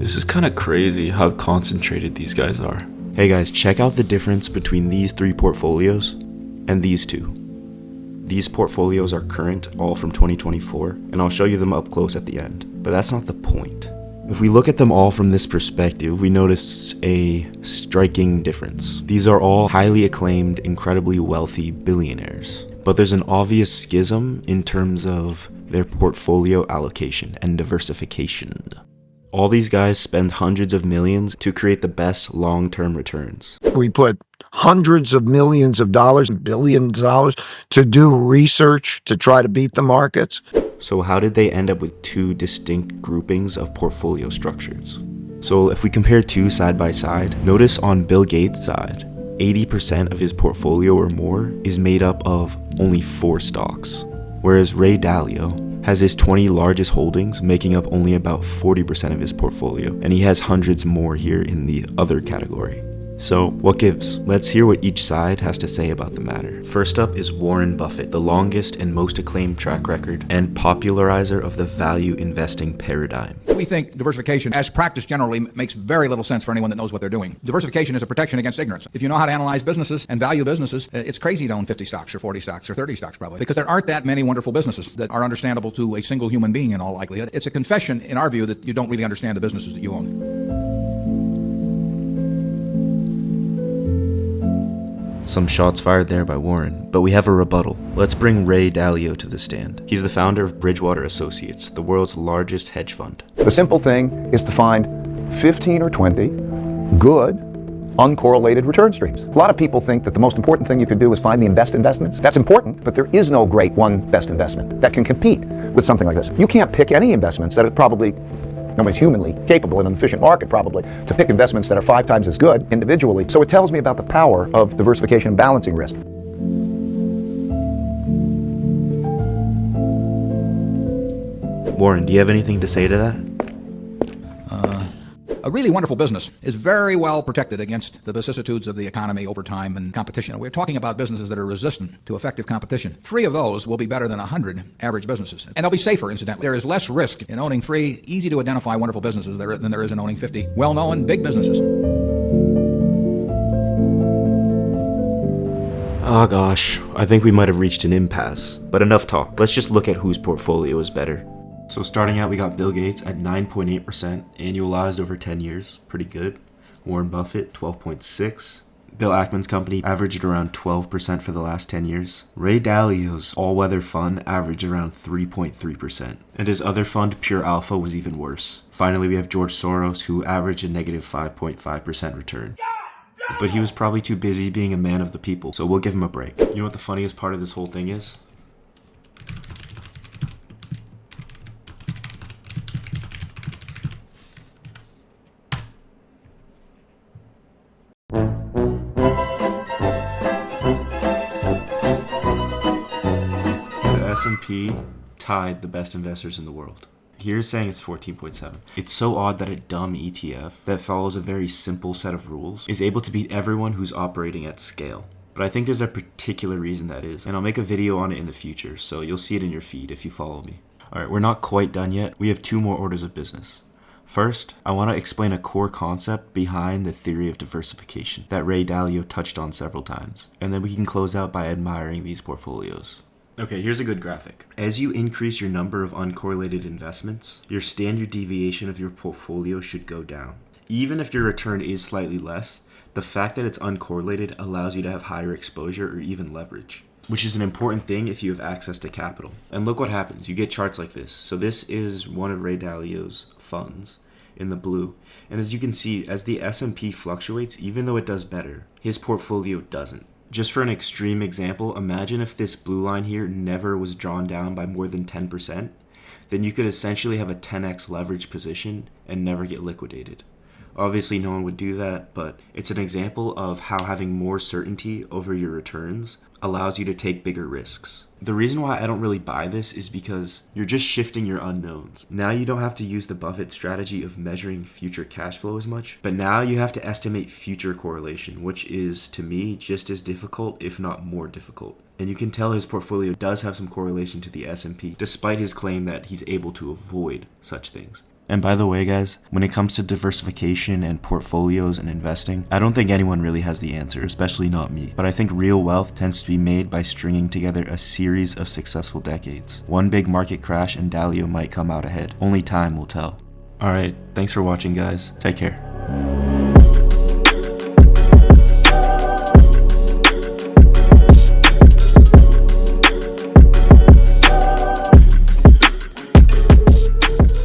This is kind of crazy how concentrated these guys are. Hey guys, check out the difference between these 3 portfolios and these 2. These portfolios are current, all from 2024, and I'll show you them up close at the end. But that's not the point. If we look at them all from this perspective, we notice a striking difference. These are all highly acclaimed, incredibly wealthy billionaires. But there's an obvious schism in terms of their portfolio allocation and diversification. All these guys spend hundreds of millions to create the best long-term returns. We put hundreds of millions of dollars and billions of dollars to do research to try to beat the markets. So how did they end up with 2 distinct groupings of portfolio structures? So if we compare 2 side by side, notice on Bill Gates' side, 80% of his portfolio or more is made up of only 4 stocks, whereas Ray Dalio has his 20 largest holdings making up only about 40% of his portfolio, and he has hundreds more here in the other category. So what gives? Let's hear what each side has to say about the matter. First up is Warren Buffett, the longest and most acclaimed track record and popularizer of the value investing paradigm. We think diversification, as practiced generally, makes very little sense for anyone that knows what they're doing. Diversification is a protection against ignorance. If you know how to analyze businesses and value businesses, it's crazy to own 50 stocks or 40 stocks or 30 stocks probably, because there aren't that many wonderful businesses that are understandable to a single human being in all likelihood. It's a confession, in our view, that you don't really understand the businesses that you own. Some shots fired there by Warren, but we have a rebuttal. Let's bring Ray Dalio to the stand. He's the founder of Bridgewater Associates, the world's largest hedge fund. The simple thing is to find 15 or 20 good, uncorrelated return streams. A lot of people think that the most important thing you can do is find the best investments. That's important, but there is no great one best investment that can compete with something like this. You can't pick any investments that are probably nobody's humanly capable in an efficient market probably to pick investments that are 5 times as good individually. So it tells me about the power of diversification and balancing risk. Warren, do you have anything to say to that? A really wonderful business is very well protected against the vicissitudes of the economy over time and competition. We're talking about businesses that are resistant to effective competition. 3 of those will be better than 100 average businesses. And they'll be safer, incidentally. There is less risk in owning 3 easy-to-identify wonderful businesses than there is in owning 50 well-known big businesses. Oh gosh, I think we might have reached an impasse. But enough talk. Let's just look at whose portfolio is better. So starting out, we got Bill Gates at 9.8% annualized over 10 years. Pretty good. Warren Buffett, 12.6%. Bill Ackman's company averaged around 12% for the last 10 years. Ray Dalio's all-weather fund averaged around 3.3%. And his other fund, Pure Alpha, was even worse. Finally, we have George Soros, who averaged a negative 5.5% return. But he was probably too busy being a man of the people, so we'll give him a break. You know what the funniest part of this whole thing is? S&P tied the best investors in the world. Here's saying it's 14.7. It's so odd that a dumb ETF that follows a very simple set of rules is able to beat everyone who's operating at scale. But I think there's a particular reason that is, and I'll make a video on it in the future, so you'll see it in your feed if you follow me. Alright, we're not quite done yet. We have 2 more orders of business. First, I want to explain a core concept behind the theory of diversification that Ray Dalio touched on several times, and then we can close out by admiring these portfolios. Okay, here's a good graphic. As you increase your number of uncorrelated investments, your standard deviation of your portfolio should go down. Even if your return is slightly less, the fact that it's uncorrelated allows you to have higher exposure or even leverage, which is an important thing if you have access to capital. And look what happens. You get charts like this. So this is one of Ray Dalio's funds in the blue. And as you can see, as the S&P fluctuates, even though it does better, his portfolio doesn't. Just for an extreme example, imagine if this blue line here never was drawn down by more than 10%, then you could essentially have a 10x leverage position and never get liquidated. Obviously, no one would do that, but it's an example of how having more certainty over your returns allows you to take bigger risks. The reason why I don't really buy this is because you're just shifting your unknowns. Now you don't have to use the Buffett strategy of measuring future cash flow as much, but now you have to estimate future correlation, which is, to me, just as difficult, if not more difficult. And you can tell his portfolio does have some correlation to the S&P, despite his claim that he's able to avoid such things. And by the way, guys, when it comes to diversification and portfolios and investing, I don't think anyone really has the answer, especially not me. But I think real wealth tends to be made by stringing together a series of successful decades. One big market crash and Dalio might come out ahead. Only time will tell. Alright, thanks for watching, guys. Take care.